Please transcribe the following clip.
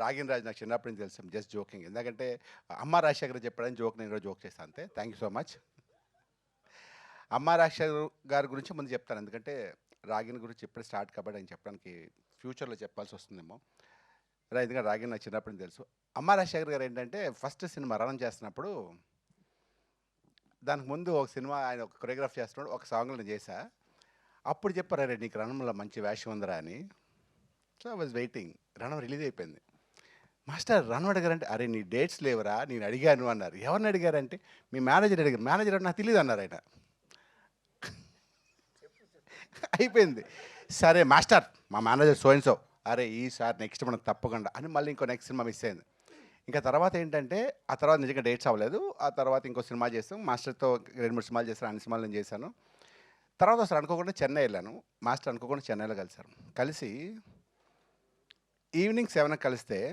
రాగిన్ రాజ్ నాకు చిన్నప్పటి నుంచి తెలుసు. Just joking. ఎందుకంటే అమ్మ రాజశేఖర్ చెప్పాడని జోక్ నేను కూడా జోక్ చేశాను అంతే. Thank you so much. అమ్మ రాజశేఖర్ గారి గురించి ముందు చెప్తాను. ఎందుకంటే రాగిన్ గురించి ఇప్పుడే స్టార్ట్ కాబట్టి ఆయన చెప్పడానికి ఫ్యూచర్లో చెప్పాల్సి వస్తుందేమో. ఎందుకంటే రాగిన్ నాకు చిన్నప్పటి నుంచి తెలుసు. అమ్మ రాజశేఖర్ గారు ఏంటంటే ఫస్ట్ సినిమా రన్ చేస్తున్నప్పుడు దానికి ముందు ఒక సినిమా ఆయన ఒక కొరియోగ్రాఫ్ చేస్తున్నాడు. ఒక సాంగ్లో నేను చేశా. అప్పుడు చెప్పారు, అరే నీకు రణంలో మంచి వేషం ఉందిరా అని. So I was waiting. Ranam release అయిపోయింది. మాస్టర్ రణం అడిగారంటే, అరే నీ డేట్స్ లేవరా నేను అడిగాను అన్నారు. ఎవరిని అడిగారంటే మీ మేనేజర్ అడిగారు. మేనేజర్ అంటే నాకు తెలియదు అన్నారు ఆయన. అయిపోయింది. సరే మాస్టర్ మా మేనేజర్ సో అండ్ సో, అరే ఈసారి నెక్స్ట్ మనం తప్పకుండా అని మళ్ళీ ఇంకో నెక్స్ట్ సినిమా మిస్ అయింది. ఇంకా తర్వాత ఏంటంటే ఆ తర్వాత నిజంగా డేట్స్ అవ్వలేదు. ఆ తర్వాత ఇంకో సినిమా చేసాం. మాస్టర్తో 2-3 సినిమాలు చేశాను. అన్ని సినిమాలు నేను చేశాను. తర్వాత అసలు అనుకోకుండా చెన్నై వెళ్ళాను. మాస్టర్ అనుకోకుండా చెన్నైలో కలిశారు. కలిసి ఈవినింగ్ 7కి కలిస్తే